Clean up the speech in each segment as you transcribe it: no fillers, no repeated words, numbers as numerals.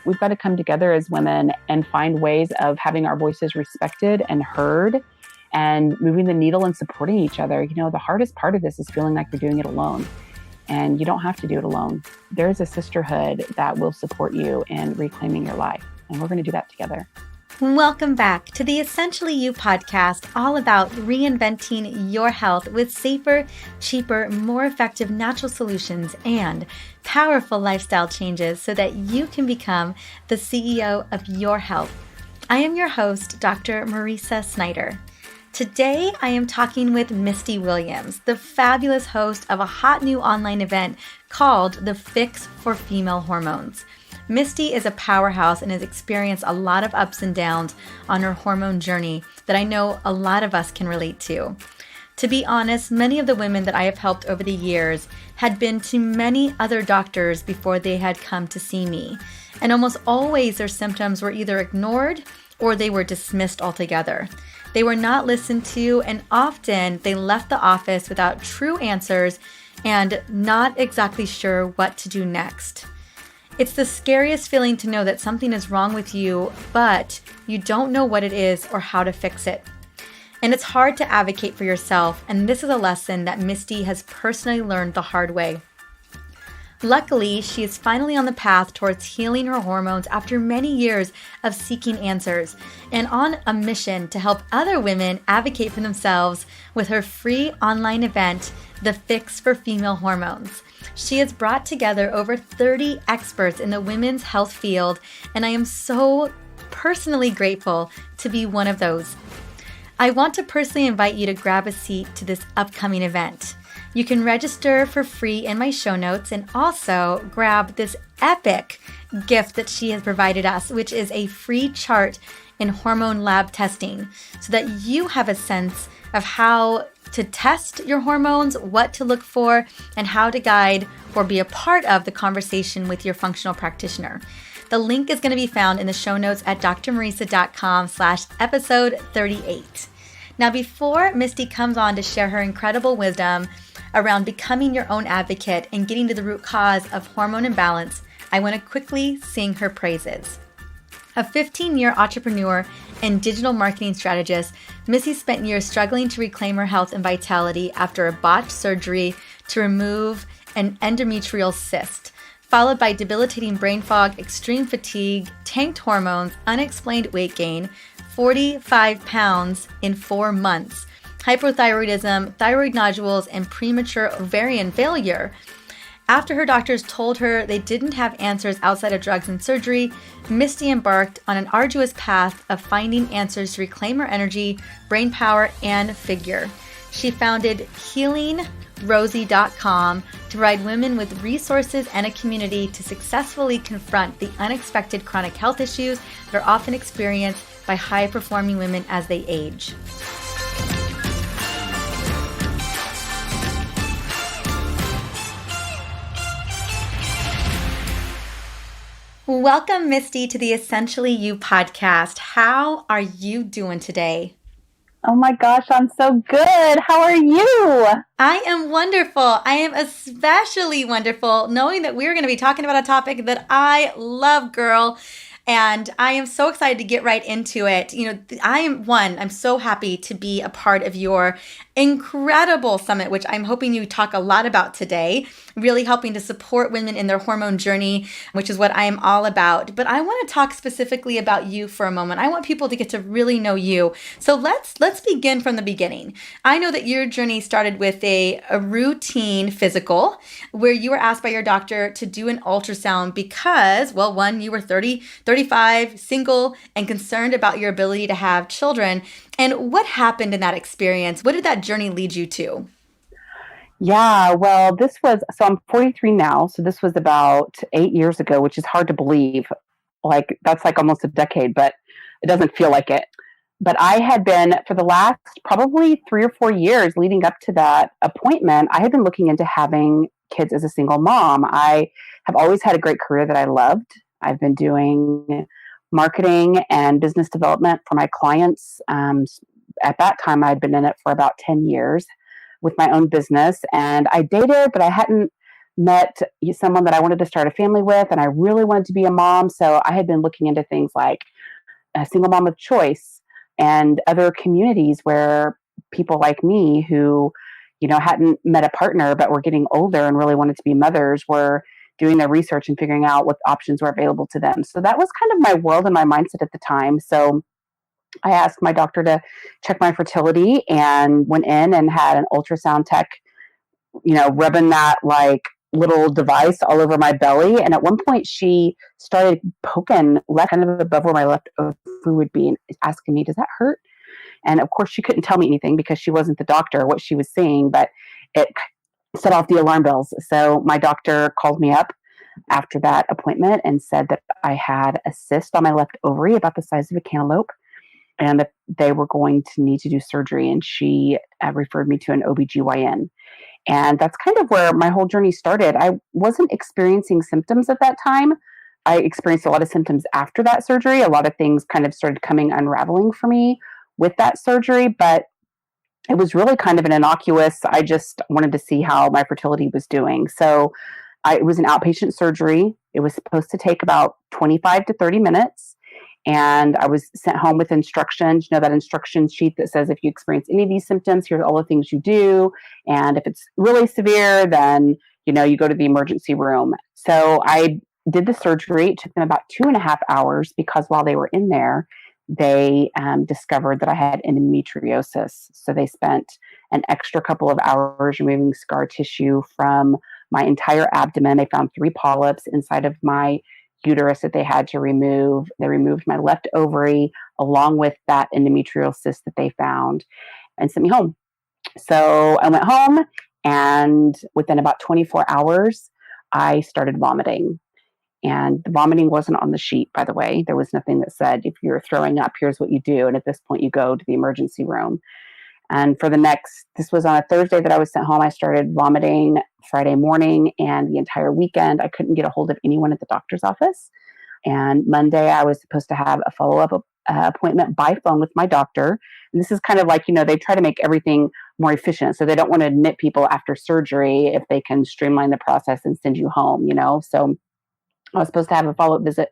We've got to come together as women and find ways of having our voices respected and heard and moving the needle and supporting each other. You know, the hardest part of this is feeling like you're doing it alone. And you don't have to do it alone. There's a sisterhood that will support you in reclaiming your life. And we're going to do that together. Welcome back to the Essentially You podcast, all about reinventing your health with safer, cheaper, more effective natural solutions and powerful lifestyle changes so that you can become the CEO of your health. I am your host, Dr. Marisa Snyder. Today, I am talking with Misty Williams, the fabulous host of a hot new online event called The Fix for Female Hormones. Misty is a powerhouse and has experienced a lot of ups and downs on her hormone journey that I know a lot of us can relate to. To be honest, many of the women that I have helped over the years had been to many other doctors before they had come to see me. And almost always their symptoms were either ignored or they were dismissed altogether. They were not listened to, and often they left the office without true answers and not exactly sure what to do next. It's the scariest feeling to know that something is wrong with you, but you don't know what it is or how to fix it. And it's hard to advocate for yourself, and this is a lesson that Misty has personally learned the hard way. Luckily, she is finally on the path towards healing her hormones after many years of seeking answers and on a mission to help other women advocate for themselves with her free online event, The Fix for Female Hormones. She has brought together over 30 experts in the women's health field, and I am so personally grateful to be one of those. I want to personally invite you to grab a seat to this upcoming event. You can register for free in my show notes and also grab this epic gift that she has provided us, which is a free chart in hormone lab testing so that you have a sense of how to test your hormones, what to look for, and how to guide or be a part of the conversation with your functional practitioner. The link is going to be found in the show notes at drmarisa.com/episode 38. Now, before Misty comes on to share her incredible wisdom around becoming your own advocate and getting to the root cause of hormone imbalance, I want to quickly sing her praises. A 15-year entrepreneur and digital marketing strategist, Missy spent years struggling to reclaim her health and vitality after a botched surgery to remove an endometriosis cyst, followed by debilitating brain fog, extreme fatigue, tanked hormones, unexplained weight gain, 45 pounds in 4 months, hypothyroidism, thyroid nodules, and premature ovarian failure. After her doctors told her they didn't have answers outside of drugs and surgery, Misty embarked on an arduous path of finding answers to reclaim her energy, brain power, and figure. She founded HealingRosie.com to provide women with resources and a community to successfully confront the unexpected chronic health issues that are often experienced by high-performing women as they age. Welcome, Misty, to the Essentially You podcast. How are you doing today? Oh my gosh, I'm so good. How are you? I am wonderful. I am especially wonderful knowing that we're going to be talking about a topic that I love, girl. And I am so excited to get right into it. You know, I'm so happy to be a part of your incredible summit, which I'm hoping you talk a lot about today, really helping to support women in their hormone journey, which is what I am all about. But I want to talk specifically about you for a moment. I want people to get to really know you. So let's begin from the beginning. I know that your journey started with a routine physical where you were asked by your doctor to do an ultrasound because, well, one, you were 35, single, and concerned about your ability to have children. And what happened in that experience? What did that journey lead you to? Yeah, well, so I'm 43 now. So this was about 8 years ago, which is hard to believe. Like, that's like almost a decade, but it doesn't feel like it. But I had been, for the last probably 3 or 4 years leading up to that appointment, I had been looking into having kids as a single mom. I have always had a great career that I loved. I've been doing marketing and business development for my clients. At that time, I'd been in it for about 10 years with my own business. And I dated, but I hadn't met someone that I wanted to start a family with, and I really wanted to be a mom. So I had been looking into things like a single mom of choice and other communities where people like me who, hadn't met a partner but were getting older and really wanted to be mothers were doing their research and figuring out what options were available to them. So that was kind of my world and my mindset at the time. So I asked my doctor to check my fertility and went in and had an ultrasound tech, rubbing that like little device all over my belly. And at one point she started poking left kind of above where my leftover would be and asking me, does that hurt? And of course she couldn't tell me anything because she wasn't the doctor, what she was seeing, but it set off the alarm bells. So my doctor called me up after that appointment and said that I had a cyst on my left ovary about the size of a cantaloupe and that they were going to need to do surgery. And she referred me to an OBGYN. And that's kind of where my whole journey started. I wasn't experiencing symptoms at that time. I experienced a lot of symptoms after that surgery. A lot of things kind of started unraveling for me with that surgery, but it was really kind of an innocuous, I just wanted to see how my fertility was doing. So it was an outpatient surgery. It was supposed to take about 25 to 30 minutes. And I was sent home with instructions, that instruction sheet that says, if you experience any of these symptoms, here's all the things you do. And if it's really severe, then, you go to the emergency room. So I did the surgery. It took them about 2.5 hours because while they were in there, they discovered that I had endometriosis. So they spent an extra couple of hours removing scar tissue from my entire abdomen. They found 3 polyps inside of my uterus that they had to remove. They removed my left ovary along with that endometrial cyst that they found and sent me home. So I went home, and within about 24 hours, I started vomiting. And the vomiting wasn't on the sheet, by the way. There was nothing that said, if you're throwing up, here's what you do. And at this point, you go to the emergency room. And this was on a Thursday that I was sent home. I started vomiting Friday morning, and the entire weekend, I couldn't get a hold of anyone at the doctor's office. And Monday, I was supposed to have a follow-up appointment by phone with my doctor. And this is kind of like, they try to make everything more efficient. So they don't want to admit people after surgery if they can streamline the process and send you home, So I was supposed to have a follow-up visit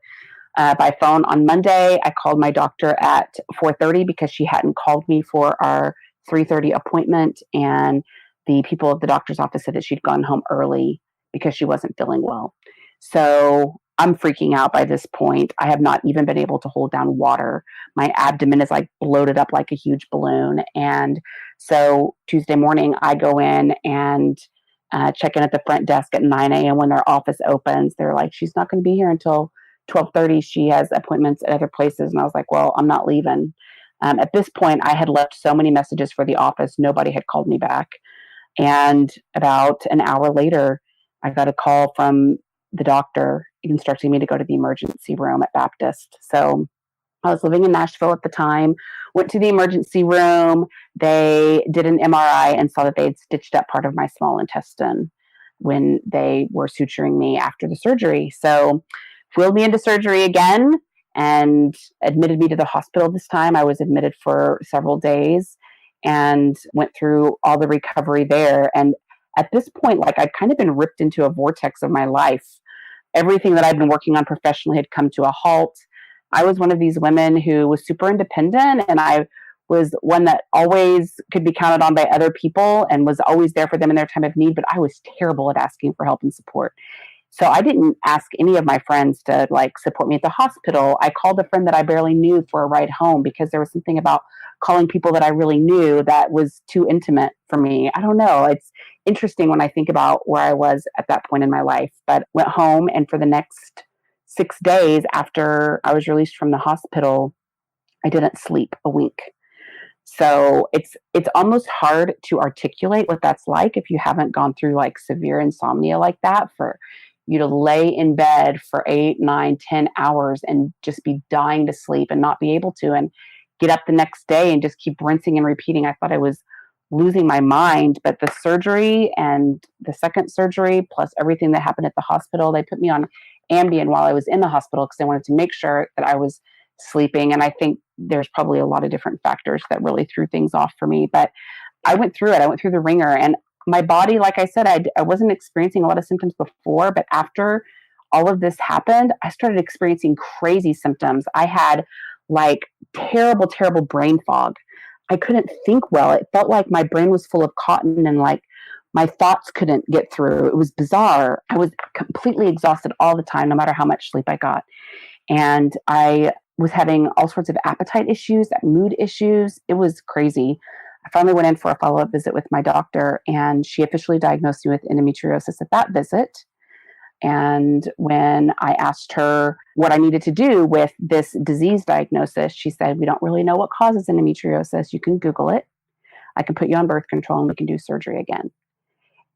by phone on Monday. I called my doctor at 4:30 because she hadn't called me for our 3:30 appointment. And the people at the doctor's office said that she'd gone home early because she wasn't feeling well. So I'm freaking out by this point. I have not even been able to hold down water. My abdomen is like bloated up like a huge balloon. And so Tuesday morning, I go in and check in at the front desk at 9 a.m. when their office opens. They're like, she's not going to be here until 12:30. She has appointments at other places. And I was like, well, I'm not leaving. At this point, I had left so many messages for the office. Nobody had called me back. And about an hour later, I got a call from the doctor instructing me to go to the emergency room at Baptist. So I was living in Nashville at the time, went to the emergency room. They did an MRI and saw that they had stitched up part of my small intestine when they were suturing me after the surgery. So wheeled me into surgery again and admitted me to the hospital this time. I was admitted for several days and went through all the recovery there. And at this point, I'd kind of been ripped into a vortex of my life. Everything that I'd been working on professionally had come to a halt. I was one of these women who was super independent, and I was one that always could be counted on by other people and was always there for them in their time of need, but I was terrible at asking for help and support. So I didn't ask any of my friends to support me at the hospital. I called a friend that I barely knew for a ride home because there was something about calling people that I really knew that was too intimate for me. I don't know. It's interesting when I think about where I was at that point in my life, but went home, and for the next 6 days after I was released from the hospital, I didn't sleep a wink. So it's almost hard to articulate what that's like if you haven't gone through severe insomnia like that, for you to lay in bed for 8, 9, 10 hours and just be dying to sleep and not be able to, and get up the next day and just keep rinsing and repeating. I thought I was losing my mind, but the surgery and the second surgery plus everything that happened at the hospital, they put me on Ambien while I was in the hospital because they wanted to make sure that I was sleeping. And I think there's probably a lot of different factors that really threw things off for me, but I went through it. I went through the ringer, and my body, like I said, I wasn't experiencing a lot of symptoms before, but after all of this happened, I started experiencing crazy symptoms. I had like terrible, terrible brain fog. I couldn't think well. It felt like my brain was full of cotton and like my thoughts couldn't get through. It was bizarre. I was completely exhausted all the time, no matter how much sleep I got. And I was having all sorts of appetite issues, mood issues. It was crazy. I finally went in for a follow-up visit with my doctor, and she officially diagnosed me with endometriosis at that visit. And when I asked her what I needed to do with this disease diagnosis, she said, "We don't really know what causes endometriosis. You can Google it. I can put you on birth control and we can do surgery again."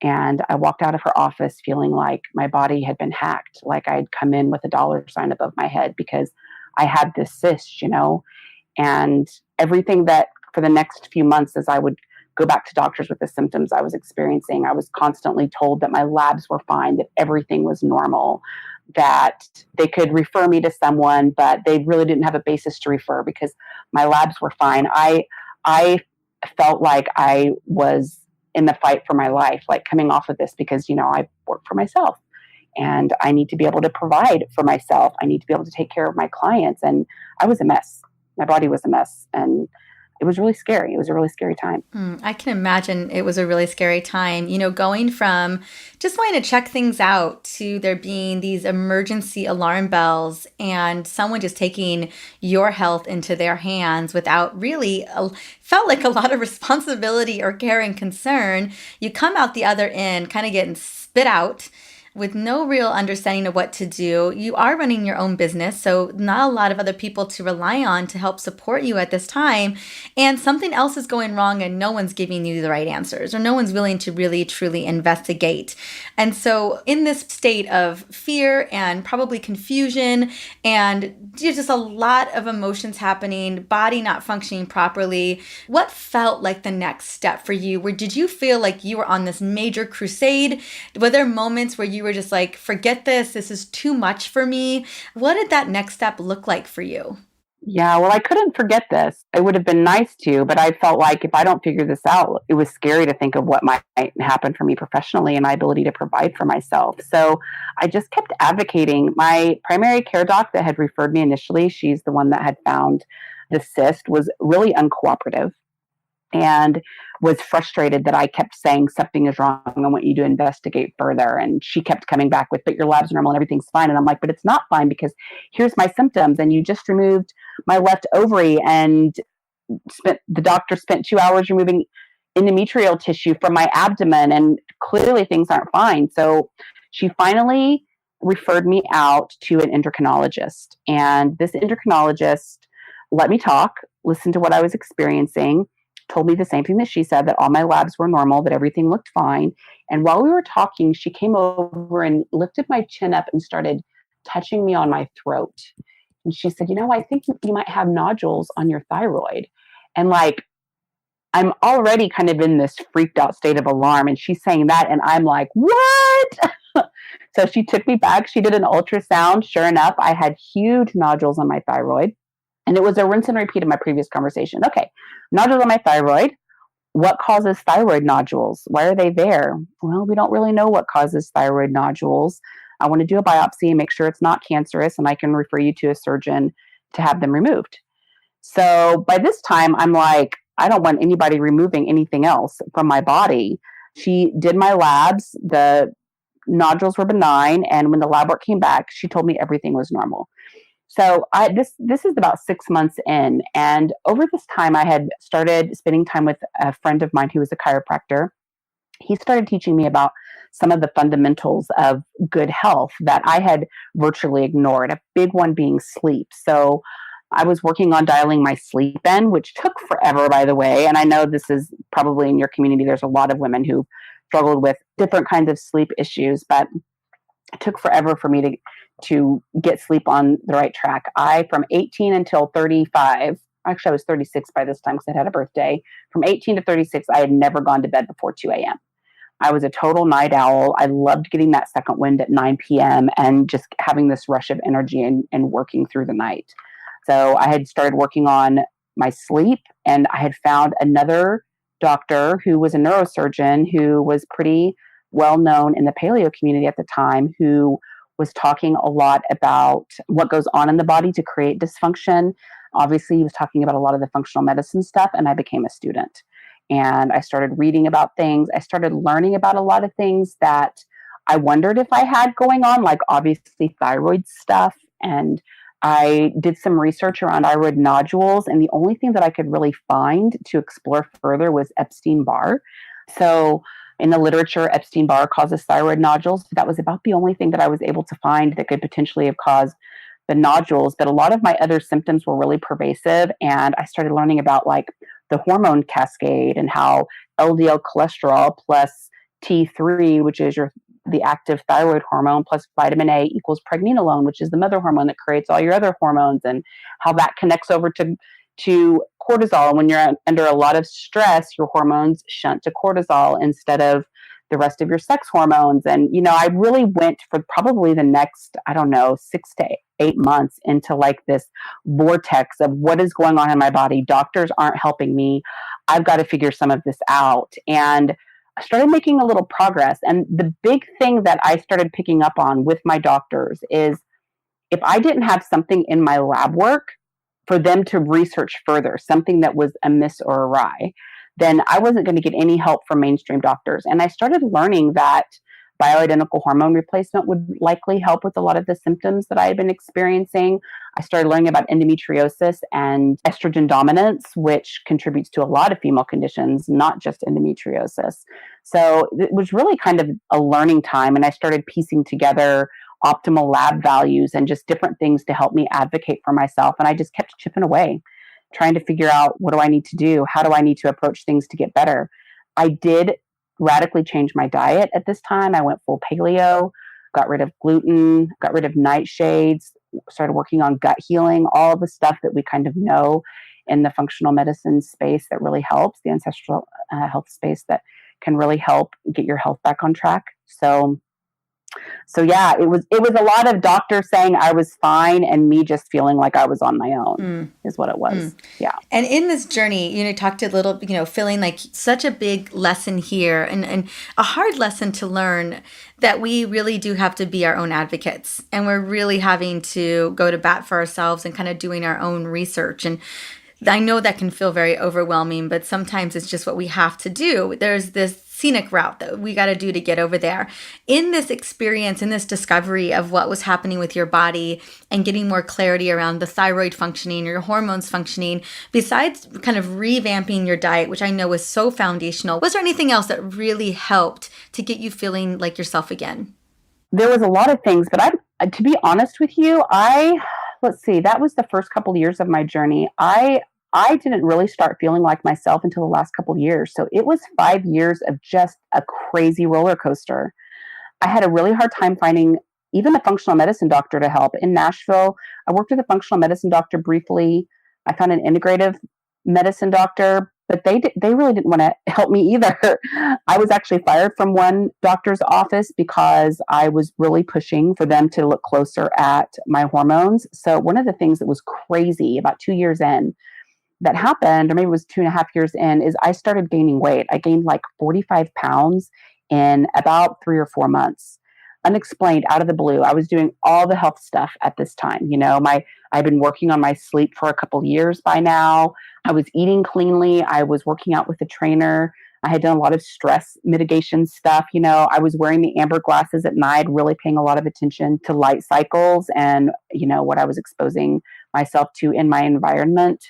And I walked out of her office feeling like my body had been hacked, like I'd come in with a dollar sign above my head because I had this cyst, and everything that for the next few months, as I would go back to doctors with the symptoms I was experiencing, I was constantly told that my labs were fine, that everything was normal, that they could refer me to someone, but they really didn't have a basis to refer because my labs were fine. I felt like I was in the fight for my life, like coming off of this because, I work for myself and I need to be able to provide for myself. I need to be able to take care of my clients. And I was a mess. My body was a mess. And it was really scary. It was a really scary time. I can imagine it was a really scary time, going from just wanting to check things out to there being these emergency alarm bells and someone just taking your health into their hands without really felt like a lot of responsibility or care and concern. You come out the other end kind of getting spit out with no real understanding of what to do. You are running your own business, so not a lot of other people to rely on to help support you at this time. And something else is going wrong and no one's giving you the right answers or no one's willing to really, truly investigate. And so in this state of fear and probably confusion and just a lot of emotions happening, body not functioning properly, what felt like the next step for you? Did you feel like you were on this major crusade? Were there moments where you were just like, forget this is too much for me? What did that next step look like for you? Yeah, well, I couldn't forget this. It would have been nice to, but I felt like if I don't figure this out, it was scary to think of what might happen for me professionally and my ability to provide for myself. So I just kept advocating. My primary care doc that had referred me initially, she's the one that had found the cyst, was really uncooperative and was frustrated that I kept saying something is wrong. I want you to investigate further. And she kept coming back with, but your lab's normal and everything's fine. And I'm like, but it's not fine because here's my symptoms. And you just removed my left ovary and the doctor spent 2 hours removing endometrial tissue from my abdomen. And clearly things aren't fine. So she finally referred me out to an endocrinologist. And this endocrinologist let me talk, listened to what I was experiencing, told me the same thing that she said, that all my labs were normal, that everything looked fine. And while we were talking, she came over and lifted my chin up and started touching me on my throat. And she said, I think you might have nodules on your thyroid. And like, I'm already kind of in this freaked out state of alarm. And she's saying that. And I'm like, what? So she took me back. She did an ultrasound. Sure enough, I had huge nodules on my thyroid. And it was a rinse and repeat of my previous conversation. Okay, nodules on my thyroid. What causes thyroid nodules? Why are they there? Well, we don't really know what causes thyroid nodules. I want to do a biopsy and make sure it's not cancerous, and I can refer you to a surgeon to have them removed. So by this time, I'm like, I don't want anybody removing anything else from my body. She did my labs. The nodules were benign. And when the lab work came back, she told me everything was normal. So this is about 6 months in. And over this time, I had started spending time with a friend of mine who was a chiropractor. He started teaching me about some of the fundamentals of good health that I had virtually ignored, a big one being sleep. So I was working on dialing my sleep in, which took forever, by the way. And I know this is probably in your community, there's a lot of women who struggled with different kinds of sleep issues, but it took forever for me to get sleep on the right track. From 18 until 35, actually I was 36 by this time because I had a birthday. From 18 to 36, I had never gone to bed before 2 a.m. I was a total night owl. I loved getting that second wind at 9 p.m. and just having this rush of energy and working through the night. So I had started working on my sleep, and I had found another doctor who was a neurosurgeon who was pretty well known in the paleo community at the time, who was talking a lot about what goes on in the body to create dysfunction. Obviously, he was talking about a lot of the functional medicine stuff, and I became a student. And I started reading about things. I started learning about a lot of things that I wondered if I had going on, like obviously thyroid stuff. And I did some research around thyroid nodules, and the only thing that I could really find to explore further was Epstein-Barr. So in the literature, Epstein-Barr causes thyroid nodules. That was about the only thing that I was able to find that could potentially have caused the nodules. But a lot of my other symptoms were really pervasive. And I started learning about like the hormone cascade and how LDL cholesterol plus T3, which is the active thyroid hormone, plus vitamin A equals pregnenolone, which is the mother hormone that creates all your other hormones, and how that connects over to cortisol. When you're under a lot of stress, your hormones shunt to cortisol instead of the rest of your sex hormones. And, I really went for probably the next, I don't know, 6 to 8 months into like this vortex of what is going on in my body. Doctors aren't helping me. I've got to figure some of this out. And I started making a little progress. And the big thing that I started picking up on with my doctors is if I didn't have something in my lab work for them to research further, something that was amiss or awry, then I wasn't going to get any help from mainstream doctors. And I started learning that bioidentical hormone replacement would likely help with a lot of the symptoms that I had been experiencing. I started learning about endometriosis and estrogen dominance, which contributes to a lot of female conditions, not just endometriosis. So it was really kind of a learning time. And I started piecing together optimal lab values and just different things to help me advocate for myself. And I just kept chipping away, trying to figure out, what do I need to do? How do I need to approach things to get better? I did radically change my diet at this time. I went full paleo, got rid of gluten, got rid of nightshades, started working on gut healing, all the stuff that we kind of know in the functional medicine space that really helps, the ancestral health space that can really help get your health back on track. So yeah, it was a lot of doctors saying I was fine and me just feeling like I was on my own is what it was. Yeah. And in this journey, you talked a little, feeling like such a big lesson here and a hard lesson to learn that we really do have to be our own advocates, and we're really having to go to bat for ourselves and kind of doing our own research. And I know that can feel very overwhelming, but sometimes it's just what we have to do. There's this scenic route that we got to do to get over there. In this experience, in this discovery of what was happening with your body and getting more clarity around the thyroid functioning, your hormones functioning, besides kind of revamping your diet, which I know was so foundational, was there anything else that really helped to get you feeling like yourself again? There was a lot of things, but to be honest with you, let's see, that was the first couple of years of my journey. I didn't really start feeling like myself until the last couple of years. So it was 5 years of just a crazy roller coaster. I had a really hard time finding even a functional medicine doctor to help. In Nashville, I worked with a functional medicine doctor briefly. I found an integrative medicine doctor, but they really didn't want to help me either. I was actually fired from one doctor's office because I was really pushing for them to look closer at my hormones. So one of the things that was crazy about 2 years in that happened, or maybe it was 2.5 years in, is I started gaining weight. I gained like 45 pounds in about 3 or 4 months, unexplained, out of the blue. I was doing all the health stuff at this time. I've been working on my sleep for a couple years by now. I was eating cleanly. I was working out with a trainer. I had done a lot of stress mitigation stuff. I was wearing the amber glasses at night, really paying a lot of attention to light cycles and, what I was exposing myself to in my environment.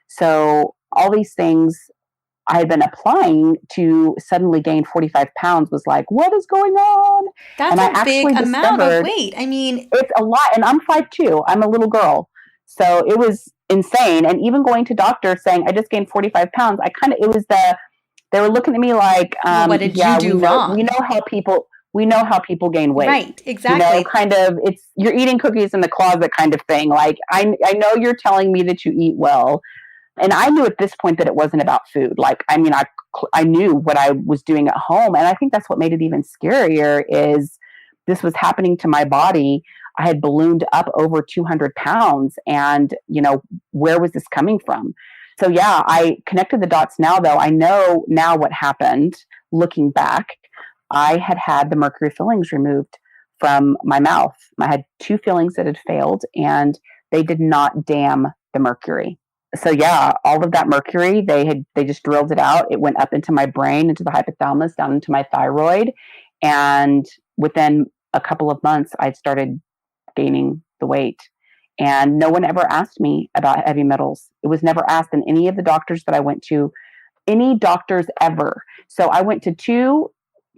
So all these things I had been applying to suddenly gain 45 pounds was like, what is going on? That's a big amount of weight. I mean, it's a lot. And I'm 5'2". I'm a little girl. So it was insane. And even going to doctors saying, I just gained 45 pounds, they were looking at me like, what did you do wrong? We know how people gain weight. Right, exactly. Kind of, it's, you're eating cookies in the closet kind of thing. Like, I know you're telling me that you eat well. And I knew at this point that it wasn't about food. Like, I knew what I was doing at home. And I think that's what made it even scarier is this was happening to my body. I had ballooned up over 200 pounds. And, where was this coming from? So yeah, I connected the dots now, though. I know now what happened looking back. I had had the mercury fillings removed from my mouth. I had 2 fillings that had failed, and they did not dam the mercury. So yeah, all of that mercury, they just drilled it out. It went up into my brain, into the hypothalamus, down into my thyroid, and within a couple of months, I started gaining the weight. And no one ever asked me about heavy metals. It was never asked in any of the doctors that I went to, any doctors ever. So I went to 2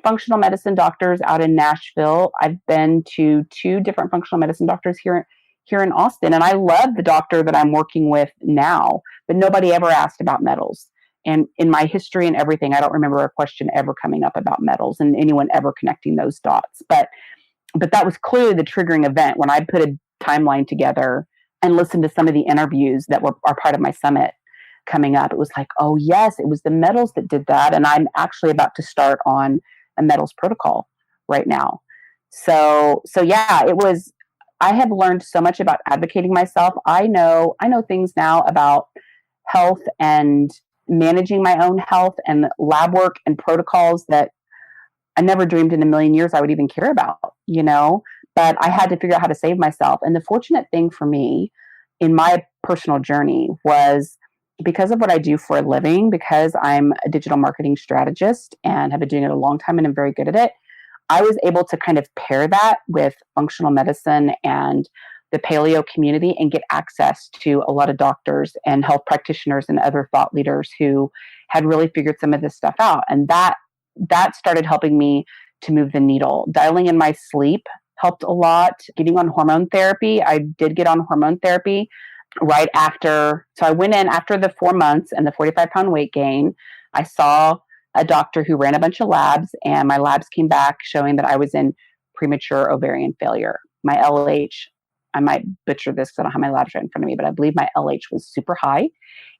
functional medicine doctors out in Nashville. I've been to 2 different functional medicine doctors here in Austin, and I love the doctor that I'm working with now, but nobody ever asked about metals. And in my history and everything, I don't remember a question ever coming up about metals and anyone ever connecting those dots. But that was clearly the triggering event when I put a timeline together and listened to some of the interviews that are part of my summit coming up. It was like, oh yes, it was the metals that did that. And I'm actually about to start on a metals protocol right now. So yeah, I have learned so much about advocating myself. I know things now about health and managing my own health and lab work and protocols that I never dreamed in a million years I would even care about, but I had to figure out how to save myself. And the fortunate thing for me in my personal journey was, because of what I do for a living, because I'm a digital marketing strategist and have been doing it a long time and I'm very good at it, I was able to kind of pair that with functional medicine and the paleo community and get access to a lot of doctors and health practitioners and other thought leaders who had really figured some of this stuff out. And that started helping me to move the needle. Dialing in my sleep helped a lot. Getting on hormone therapy, I did get on hormone therapy right after. So I went in after the 4 months and the 45-pound weight gain. I saw a doctor who ran a bunch of labs, and my labs came back showing that I was in premature ovarian failure. My LH, I might butcher this because I don't have my labs right in front of me, but I believe my LH was super high.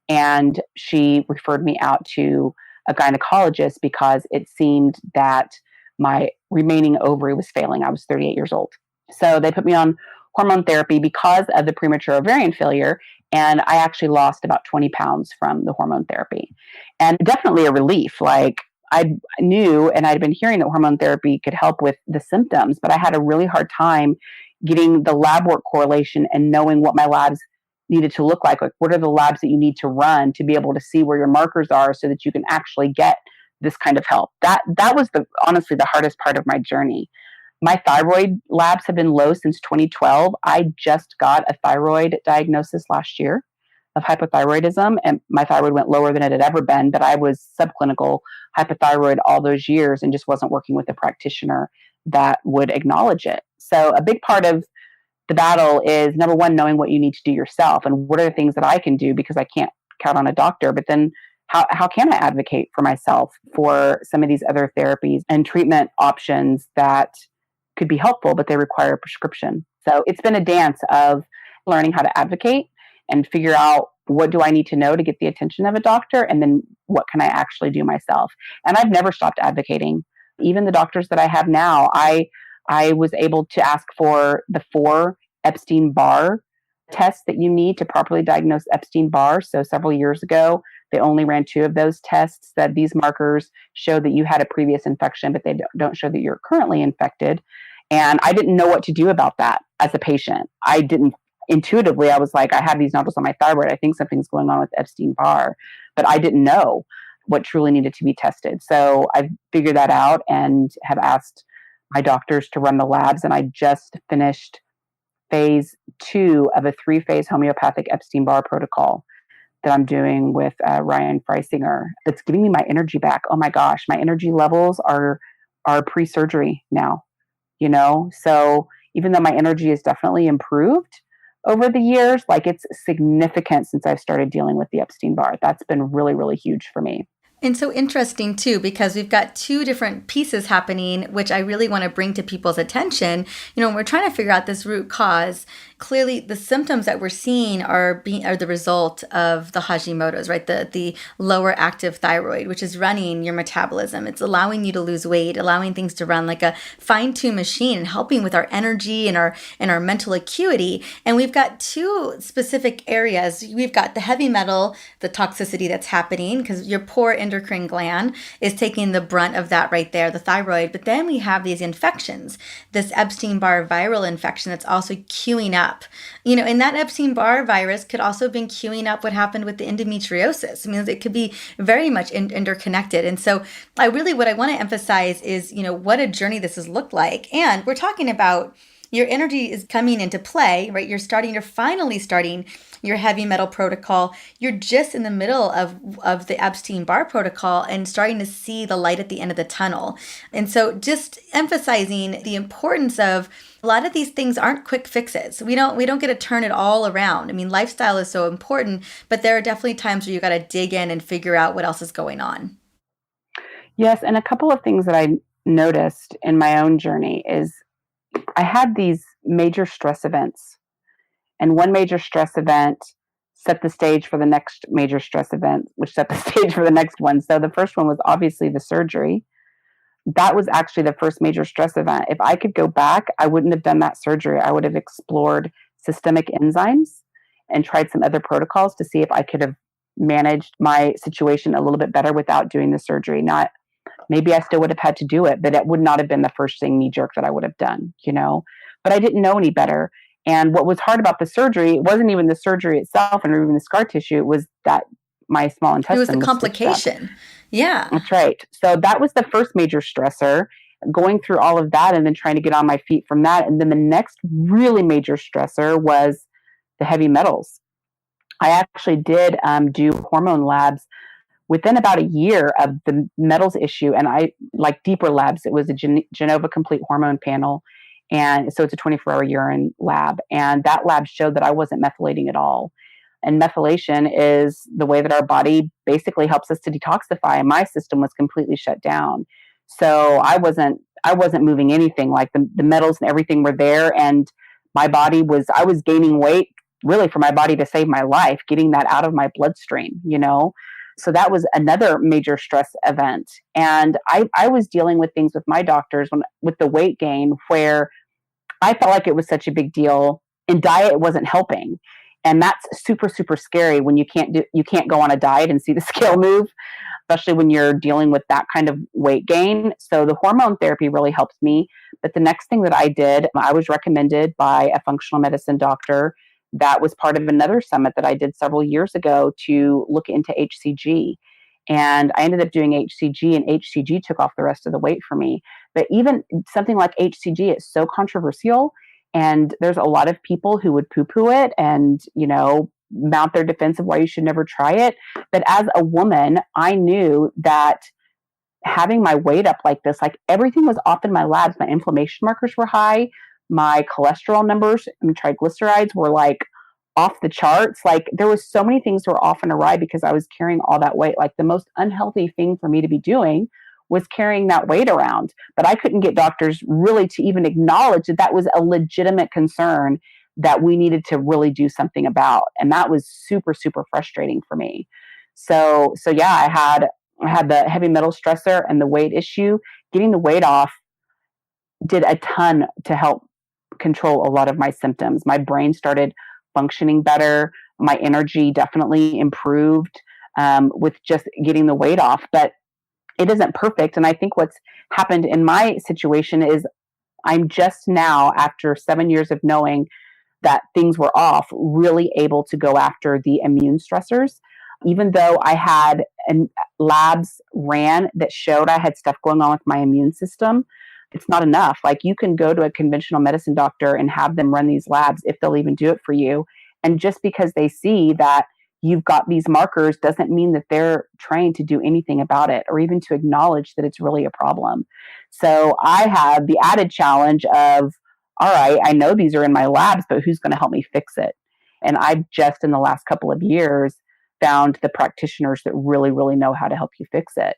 And she referred me out to a gynecologist because it seemed that my remaining ovary was failing. I was 38 years old. So they put me on hormone therapy because of the premature ovarian failure. And I actually lost about 20 pounds from the hormone therapy. And definitely a relief. Like, I knew and I'd been hearing that hormone therapy could help with the symptoms, but I had a really hard time getting the lab work correlation and knowing what my labs needed to look like what are the labs that you need to run to be able to see where your markers are so that you can actually get this kind of help. That was honestly the hardest part of my journey. My thyroid labs have been low since 2012. I just got a thyroid diagnosis last year of hypothyroidism, and my thyroid went lower than it had ever been, but I was subclinical hypothyroid all those years and just wasn't working with a practitioner that would acknowledge it. So a big part of the battle is, number one, knowing what you need to do yourself and what are the things that I can do, because I can't count on a doctor. But then how can I advocate for myself for some of these other therapies and treatment options that could be helpful, but they require a prescription. So it's been a dance of learning how to advocate and figure out what do I need to know to get the attention of a doctor, and then what can I actually do myself. And I've never stopped advocating. Even the doctors that I have now, I was able to ask for the 4 Epstein-Barr tests that you need to properly diagnose Epstein-Barr. So several years ago, they only ran 2 of those tests. That these markers show that you had a previous infection, but they don't show that you're currently infected. And I didn't know what to do about that as a patient. I didn't intuitively. I was like, I have these nodules on my thyroid. I think something's going on with Epstein-Barr, but I didn't know what truly needed to be tested. So I figured that out and have asked my doctors to run the labs. And I just finished phase 2 of a 3-phase homeopathic Epstein-Barr protocol that I'm doing with Ryan Freisinger. That's giving me my energy back. Oh my gosh, my energy levels are pre-surgery now, So even though my energy is definitely improved over the years, like, it's significant since I've started dealing with the Epstein-Barr. That's been really, really huge for me. And so interesting too, because we've got two different pieces happening, which I really want to bring to people's attention. When we're trying to figure out this root cause, clearly the symptoms that we're seeing are the result of the Hashimoto's, right? The lower active thyroid, which is running your metabolism. It's allowing you to lose weight, allowing things to run like a fine-tuned machine and helping with our energy and our mental acuity. And we've got two specific areas. We've got the heavy metal, the toxicity that's happening because your poor endocrine gland is taking the brunt of that right there, the thyroid. But then we have these infections, this Epstein-Barr viral infection that's also queuing up. And that Epstein-Barr virus could also have been queuing up what happened with the endometriosis. I mean, it could be very much interconnected. And so what I want to emphasize is, what a journey this has looked like. And we're talking about your energy is coming into play, right? You're finally starting your heavy metal protocol. You're just in the middle of the Epstein-Barr protocol and starting to see the light at the end of the tunnel. And so just emphasizing the importance of a lot of these things aren't quick fixes. We don't get to turn it all around. I mean, lifestyle is so important, but there are definitely times where you got to dig in and figure out what else is going on. Yes, and a couple of things that I noticed in my own journey is I had these major stress events, and one major stress event set the stage for the next major stress event, which set the stage for the next one. So the first one was obviously the surgery. That was actually the first major stress event. If I could go back, I wouldn't have done that surgery. I would have explored systemic enzymes and tried some other protocols to see if I could have managed my situation a little bit better without doing the surgery. Not Maybe I still would have had to do it, but it would not have been the first thing knee jerk that I would have done, But I didn't know any better. And what was hard about the surgery, it wasn't even the surgery itself and removing the scar tissue, it was that my small intestine was the complication. Yeah. That's right. So that was the first major stressor, going through all of that and then trying to get on my feet from that. And then the next really major stressor was the heavy metals. I actually did do hormone labs within about a year of the metals issue, and I like deeper labs. It was a Genova complete hormone panel. And so it's a 24-hour urine lab. And that lab showed that I wasn't methylating at all. And methylation is the way that our body basically helps us to detoxify. And my system was completely shut down. So I wasn't moving anything. Like the metals and everything were there. And I was gaining weight really for my body to save my life, getting that out of my bloodstream, So that was another major stress event. And I was dealing with things with my doctors with the weight gain where I felt like it was such a big deal, and diet wasn't helping. And that's super, super scary when you can't go on a diet and see the scale move, especially when you're dealing with that kind of weight gain. So the hormone therapy really helped me. But the next thing that I did, I was recommended by a functional medicine doctor that was part of another summit that I did several years ago to look into HCG. And I ended up doing HCG, and HCG took off the rest of the weight for me. But even something like HCG, it's so controversial. And there's a lot of people who would poo-poo it and, mount their defense of why you should never try it. But as a woman, I knew that having my weight up like this, like everything was off in my labs. My inflammation markers were high. My cholesterol numbers and triglycerides were like off the charts. Like there was so many things that were off and awry because I was carrying all that weight. Like the most unhealthy thing for me to be doing was carrying that weight around. But I couldn't get doctors really to even acknowledge that that was a legitimate concern that we needed to really do something about. And that was super, super frustrating for me. So yeah, I had the heavy metal stressor and the weight issue. Getting the weight off did a ton to help control a lot of my symptoms. My brain started functioning better. My energy definitely improved with just getting the weight off. But it isn't perfect. And I think what's happened in my situation is I'm just now, after 7 years of knowing that things were off, really able to go after the immune stressors. Even though I had labs ran that showed I had stuff going on with my immune system, it's not enough. Like you can go to a conventional medicine doctor and have them run these labs if they'll even do it for you. And just because they see that you've got these markers doesn't mean that they're trained to do anything about it or even to acknowledge that it's really a problem. So I have the added challenge of, all right, I know these are in my labs, but who's going to help me fix it? And I've just in the last couple of years found the practitioners that really, really know how to help you fix it.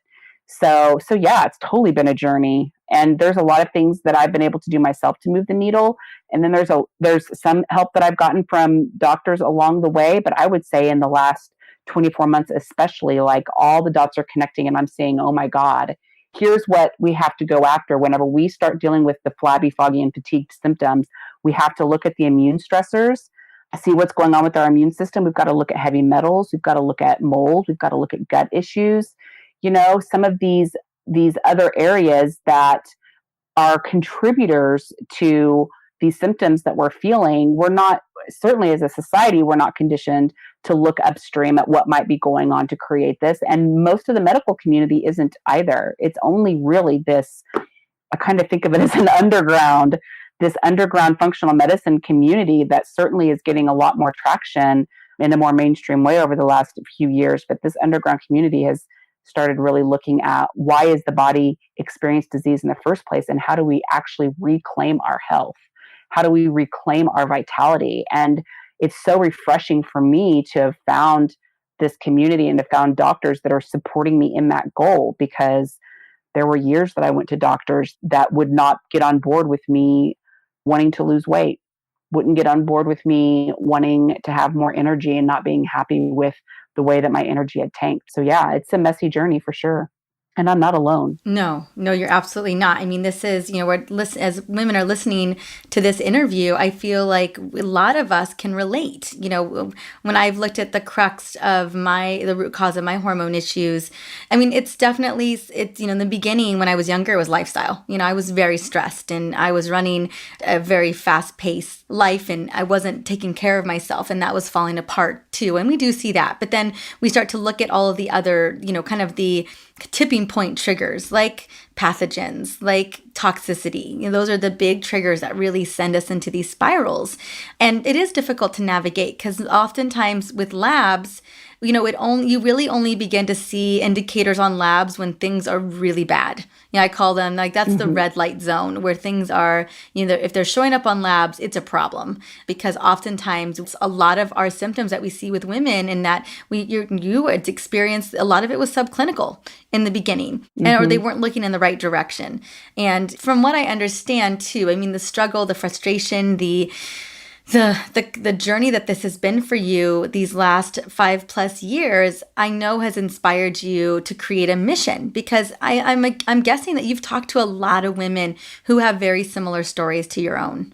So yeah, it's totally been a journey. And there's a lot of things that I've been able to do myself to move the needle. And then there's some help that I've gotten from doctors along the way. But I would say in the last 24 months, especially, like all the dots are connecting and I'm saying, oh my God, here's what we have to go after. Whenever we start dealing with the flabby, foggy, and fatigued symptoms, we have to look at the immune stressors, see what's going on with our immune system. We've got to look at heavy metals. We've got to look at mold. We've got to look at gut issues. Some of these other areas that are contributors to these symptoms that we're feeling. We're not, certainly as a society, we're not conditioned to look upstream at what might be going on to create this. And most of the medical community isn't either. It's only really this, I kind of think of it as this underground functional medicine community that certainly is getting a lot more traction in a more mainstream way over the last few years. But this underground community has started really looking at why is the body experience disease in the first place, and how do we actually reclaim our health? How do we reclaim our vitality? And it's so refreshing for me to have found this community and to found doctors that are supporting me in that goal, because there were years that I went to doctors that would not get on board with me wanting to lose weight, wouldn't get on board with me wanting to have more energy and not being happy with the way that my energy had tanked. So yeah, it's a messy journey for sure. And I'm not alone. No, you're absolutely not. I mean, this is, as women are listening to this interview, I feel like a lot of us can relate. When I've looked at the crux of the root cause of my hormone issues, I mean, it's in the beginning when I was younger, it was lifestyle. I was very stressed and I was running a very fast paced life and I wasn't taking care of myself, and that was falling apart too. And we do see that. But then we start to look at all of the other, kind of the tipping point triggers like pathogens, like toxicity. Those are the big triggers that really send us into these spirals. And it is difficult to navigate because oftentimes with labs, you really only begin to see indicators on labs when things are really bad. I call them that's the red light zone where things are, if they're showing up on labs, it's a problem, because oftentimes a lot of our symptoms that we see with women, and that you had experienced, a lot of it was subclinical in the beginning, or they weren't looking in the right direction. And from what I understand too, I mean, the struggle, the frustration, the journey that this has been for you these last 5+ years, I know has inspired you to create a mission, because I'm guessing that you've talked to a lot of women who have very similar stories to your own.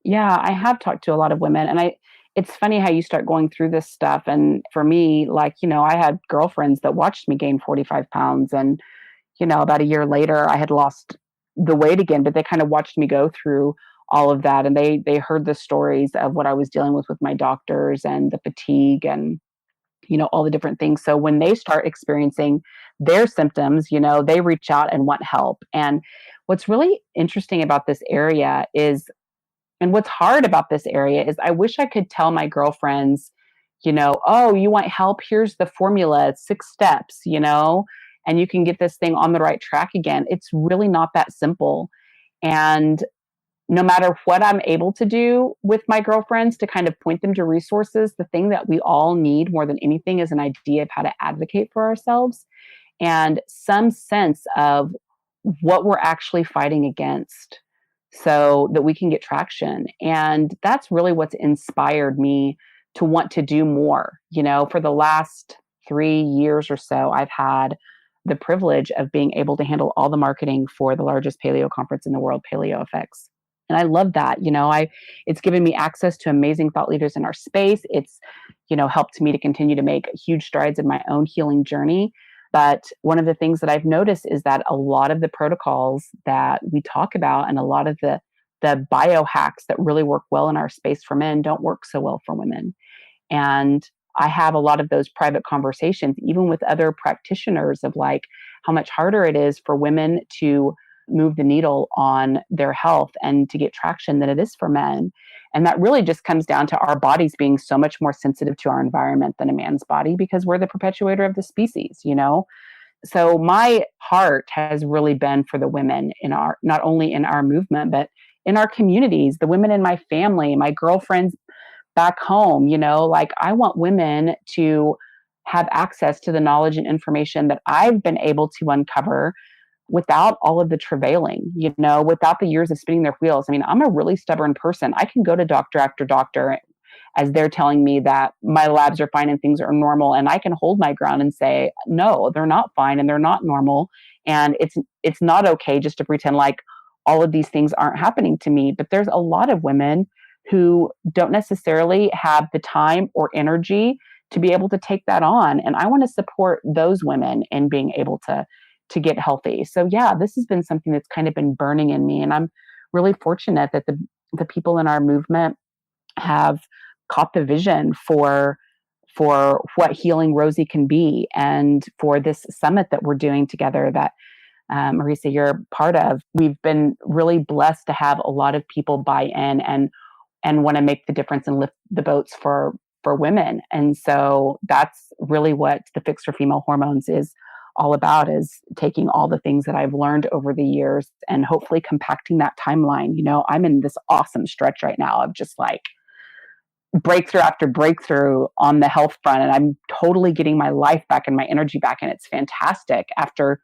Yeah, I have talked to a lot of women, and it's funny how you start going through this stuff. And for me, I had girlfriends that watched me gain 45 pounds, and about a year later, I had lost the weight again, but they kind of watched me go through all of that. And they heard the stories of what I was dealing with my doctors and the fatigue and, all the different things. So when they start experiencing their symptoms, they reach out and want help. And what's really interesting about this area and what's hard about this area is I wish I could tell my girlfriends, oh, you want help? Here's the formula, it's 6 steps, and you can get this thing on the right track again. It's really not that simple. And no matter what I'm able to do with my girlfriends to kind of point them to resources, the thing that we all need more than anything is an idea of how to advocate for ourselves and some sense of what we're actually fighting against so that we can get traction. And that's really what's inspired me to want to do more. For the last 3 years or so, I've had the privilege of being able to handle all the marketing for the largest paleo conference in the world, Paleo FX. And I love that. It's given me access to amazing thought leaders in our space. It's, helped me to continue to make huge strides in my own healing journey. But one of the things that I've noticed is that a lot of the protocols that we talk about and a lot of the biohacks that really work well in our space for men don't work so well for women. And I have a lot of those private conversations, even with other practitioners, of how much harder it is for women to move the needle on their health and to get traction than it is for men. And that really just comes down to our bodies being so much more sensitive to our environment than a man's body, because we're the perpetuator of the species, So my heart has really been for the women not only in our movement, but in our communities, the women in my family, my girlfriends back home, I want women to have access to the knowledge and information that I've been able to uncover without all of the travailing, without the years of spinning their wheels. I mean, I'm a really stubborn person. I can go to doctor after doctor as they're telling me that my labs are fine and things are normal. And I can hold my ground and say, no, they're not fine and they're not normal. And it's not okay just to pretend like all of these things aren't happening to me. But there's a lot of women who don't necessarily have the time or energy to be able to take that on. And I want to support those women in being able to get healthy. So yeah, this has been something that's kind of been burning in me. And I'm really fortunate that the people in our movement have caught the vision for what Healing Rosie can be, and for this summit that we're doing together that Marisa, you're part of. We've been really blessed to have a lot of people buy in and want to make the difference and lift the boats for women. And so that's really what the Fix for Female Hormones is all about, is taking all the things that I've learned over the years and hopefully compacting that timeline. I'm in this awesome stretch right now of just like breakthrough after breakthrough on the health front. And I'm totally getting my life back and my energy back. And it's fantastic after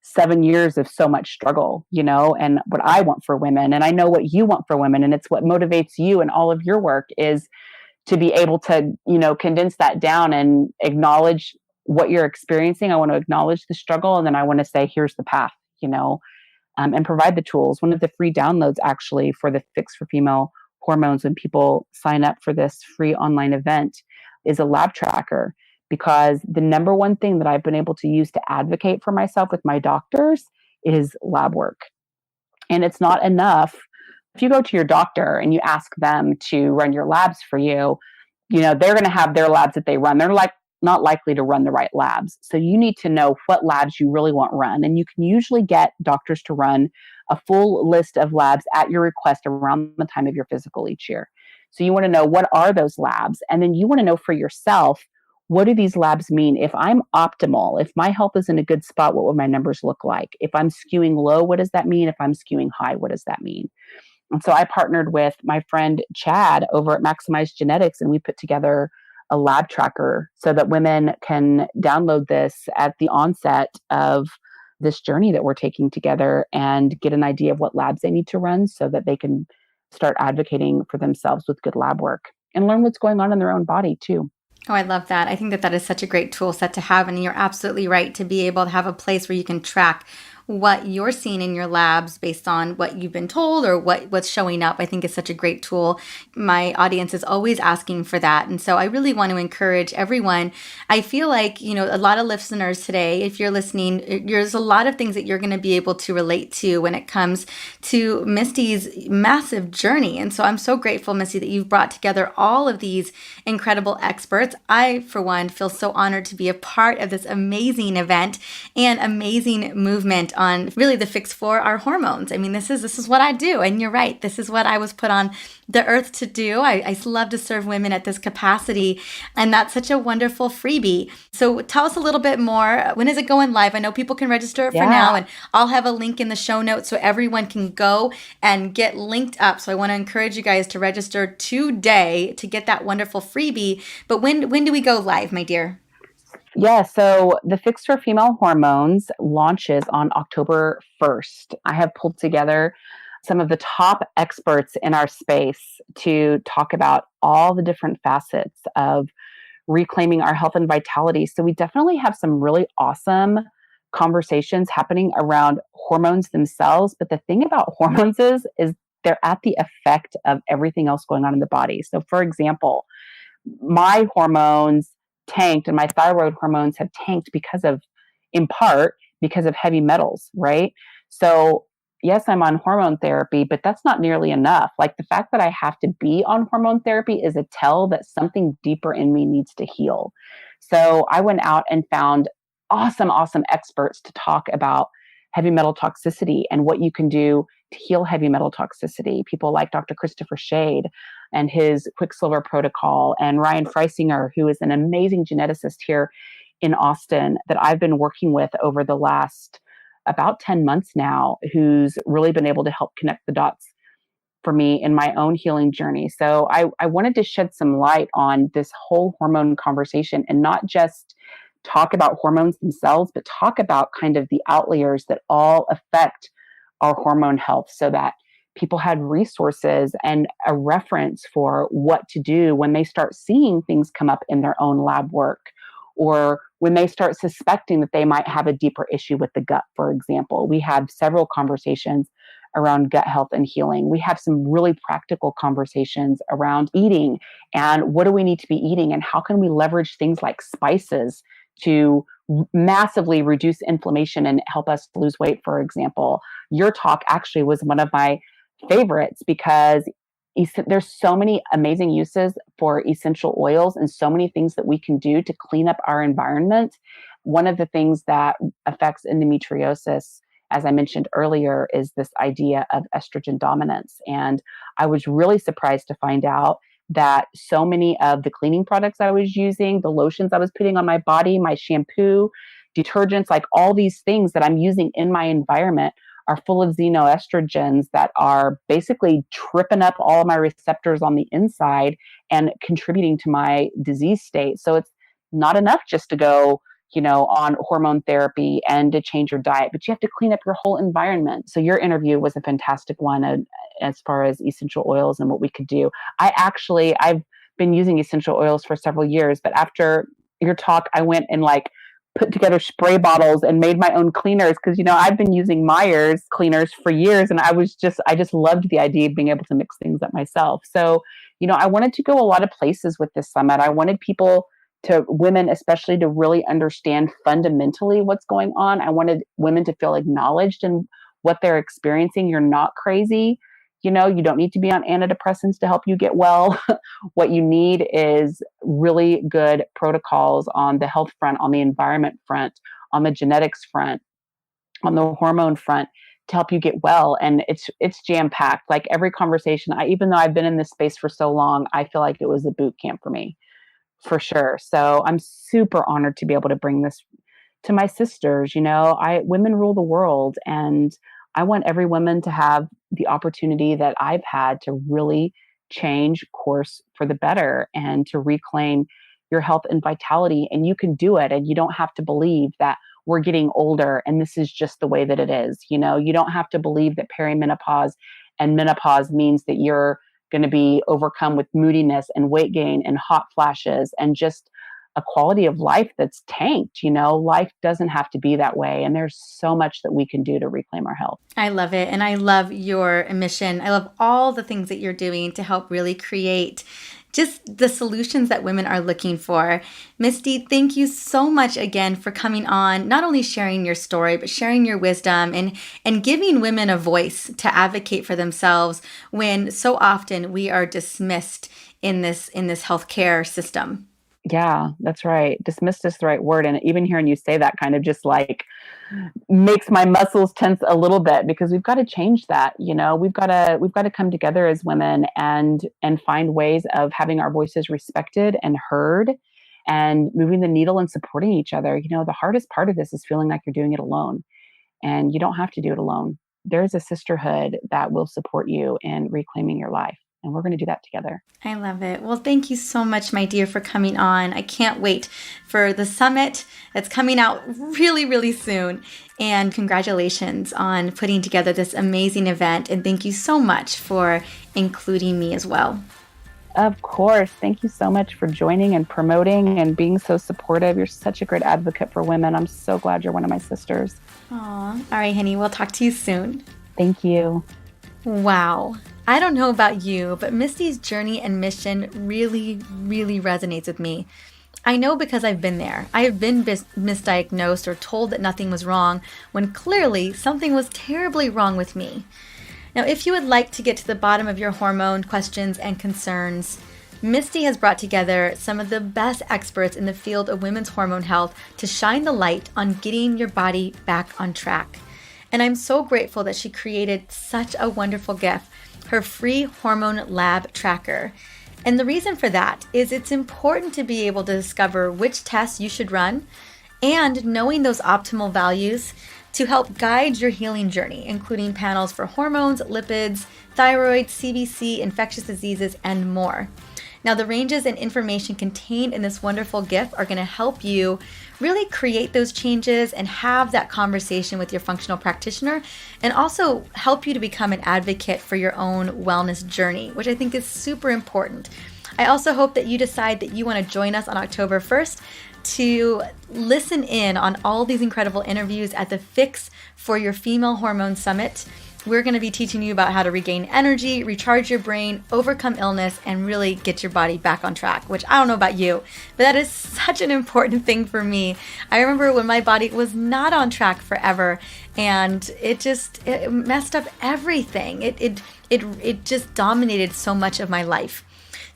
7 years of so much struggle, and what I want for women. And I know what you want for women. And it's what motivates you and all of your work is to be able to, condense that down and acknowledge what you're experiencing. I want to acknowledge the struggle. And then I want to say, here's the path, and provide the tools. One of the free downloads actually for the Fix for Female Hormones, when people sign up for this free online event, is a lab tracker. Because the number one thing that I've been able to use to advocate for myself with my doctors is lab work. And it's not enough. If you go to your doctor and you ask them to run your labs for you, they're going to have their labs that they run. They're not likely to run the right labs. So you need to know what labs you really want run. And you can usually get doctors to run a full list of labs at your request around the time of your physical each year. So you want to know, what are those labs? And then you want to know for yourself, what do these labs mean? If I'm optimal, if my health is in a good spot, what would my numbers look like? If I'm skewing low, what does that mean? If I'm skewing high, what does that mean? And so I partnered with my friend Chad over at Maximize Genetics, and we put together a lab tracker so that women can download this at the onset of this journey that we're taking together and get an idea of what labs they need to run so that they can start advocating for themselves with good lab work and learn what's going on in their own body too. Oh, I love that. I think that is such a great tool set to have. And you're absolutely right to be able to have a place where you can track what you're seeing in your labs based on what you've been told or what's showing up. I think is such a great tool. My audience is always asking for that. And so I really want to encourage everyone. I feel like, a lot of listeners today, if you're listening, there's a lot of things that you're going to be able to relate to when it comes to Misty's massive journey. And so I'm so grateful, Misty, that you've brought together all of these incredible experts. I, for one, feel so honored to be a part of this amazing event and amazing movement on really the fix for our hormones. I mean, this is what I do. And you're right. This is what I was put on the earth to do. I love to serve women at this capacity. And that's such a wonderful freebie. So tell us a little bit more. When is it going live? I know people can register it for now, and I'll have a link in the show notes so everyone can go and get linked up. So I want to encourage you guys to register today to get that wonderful freebie. But when do we go live, my dear? Yeah, so the Fix for Female Hormones launches on October 1st. I have pulled together some of the top experts in our space to talk about all the different facets of reclaiming our health and vitality. So we definitely have some really awesome conversations happening around hormones themselves. But the thing about hormones is they're at the effect of everything else going on in the body. So for example, my hormones tanked and my thyroid hormones have tanked in part because of heavy metals, right? So yes, I'm on hormone therapy, but that's not nearly enough. Like, the fact that I have to be on hormone therapy is a tell that something deeper in me needs to heal. So I went out and found awesome experts to talk about heavy metal toxicity and what you can do to heal heavy metal toxicity. People like Dr. Christopher Shade and his Quicksilver protocol, and Ryan Freisinger, who is an amazing geneticist here in Austin that I've been working with over the last about 10 months now, who's really been able to help connect the dots for me in my own healing journey. So I wanted to shed some light on this whole hormone conversation and not just talk about hormones themselves, but talk about kind of the outliers that all affect our hormone health so that people had resources and a reference for what to do when they start seeing things come up in their own lab work, or when they start suspecting that they might have a deeper issue with the gut, for example. We have several conversations around gut health and healing. We have some really practical conversations around eating and what do we need to be eating and how can we leverage things like spices to massively reduce inflammation and help us lose weight, for example. Your talk actually was one of my favorites because there's so many amazing uses for essential oils and so many things that we can do to clean up our environment. One of the things that affects endometriosis, as I mentioned earlier, is this idea of estrogen dominance. And I was really surprised to find out that so many of the cleaning products I was using, the lotions I was putting on my body, my shampoo, detergents, like all these things that I'm using in my environment are full of xenoestrogens that are basically tripping up all of my receptors on the inside and contributing to my disease state. So it's not enough just to go, on hormone therapy and to change your diet, but you have to clean up your whole environment. So your interview was a fantastic one as far as essential oils and what we could do. I've been using essential oils for several years, but after your talk, I went and put together spray bottles and made my own cleaners because I've been using Myers cleaners for years, and I just loved the idea of being able to mix things up myself. So I wanted to go a lot of places with this summit. I wanted women especially, to really understand fundamentally what's going on. I wanted women to feel acknowledged in what they're experiencing. You're not crazy. You don't need to be on antidepressants to help you get well. What you need is really good protocols on the health front, on the environment front, on the genetics front, on the hormone front to help you get well. And it's jam-packed. Like every conversation, even though I've been in this space for so long, I feel like it was a boot camp for me, for sure. So I'm super honored to be able to bring this to my sisters. Women rule the world, and I want every woman to have the opportunity that I've had to really change course for the better and to reclaim your health and vitality. And you can do it. And you don't have to believe that we're getting older and this is just the way that it is. You don't have to believe that perimenopause and menopause means that you're going to be overcome with moodiness and weight gain and hot flashes and just a quality of life that's tanked. Life doesn't have to be that way. And there's so much that we can do to reclaim our health. I love it. And I love your mission. I love all the things that you're doing to help really create just the solutions that women are looking for. Misty, thank you so much again for coming on, not only sharing your story, but sharing your wisdom and giving women a voice to advocate for themselves when so often we are dismissed in this healthcare system. Yeah, that's right. Dismissed is the right word. And even hearing you say that kind of just makes my muscles tense a little bit because we've got to change that. We've got to come together as women and find ways of having our voices respected and heard and moving the needle and supporting each other. The hardest part of this is feeling like you're doing it alone, and you don't have to do it alone. There's a sisterhood that will support you in reclaiming your life. And we're going to do that together. I love it. Well, thank you so much, my dear, for coming on. I can't wait for the summit that's coming out really, really soon. And congratulations on putting together this amazing event. And thank you so much for including me as well. Of course. Thank you so much for joining and promoting and being so supportive. You're such a great advocate for women. I'm so glad you're one of my sisters. Aw. All right, honey. We'll talk to you soon. Thank you. Wow. I don't know about you, but Misty's journey and mission really, really resonates with me. I know because I've been there. I have been misdiagnosed or told that nothing was wrong when clearly something was terribly wrong with me. Now, if you would like to get to the bottom of your hormone questions and concerns, Misty has brought together some of the best experts in the field of women's hormone health to shine the light on getting your body back on track. And I'm so grateful that she created such a wonderful gift, her free hormone lab tracker. And the reason for that is it's important to be able to discover which tests you should run, and knowing those optimal values to help guide your healing journey, including panels for hormones, lipids, thyroid, CBC, infectious diseases, and more. Now, the ranges and information contained in this wonderful gift are going to help you really create those changes and have that conversation with your functional practitioner, and also help you to become an advocate for your own wellness journey, which I think is super important. I also hope that you decide that you want to join us on October 1st to listen in on all these incredible interviews at the Fix for Your Female Hormone Summit. We're going to be teaching you about how to regain energy, recharge your brain, overcome illness, and really get your body back on track, which I don't know about you, but that is such an important thing for me. I remember when my body was not on track forever, and it messed up everything. It just dominated so much of my life.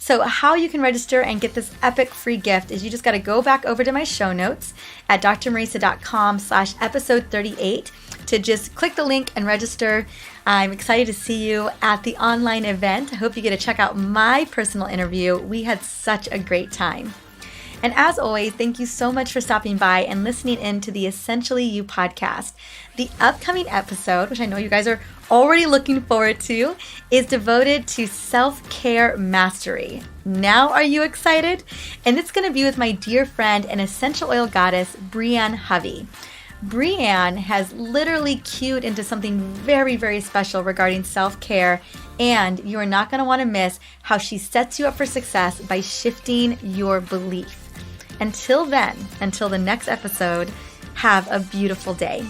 So how you can register and get this epic free gift is you just got to go back over to my show notes at drmarisa.com/episode 38 to just click the link and register. I'm excited to see you at the online event. I hope you get to check out my personal interview. We had such a great time. And as always, thank you so much for stopping by and listening in to the Essentially You podcast. The upcoming episode, which I know you guys are already looking forward to, is devoted to self-care mastery. Now, are you excited? And it's going to be with my dear friend and essential oil goddess, Brianne Hovey. Brianne has literally cued into something very, very special regarding self-care, and you are not going to want to miss how she sets you up for success by shifting your belief. Until then, until the next episode, have a beautiful day.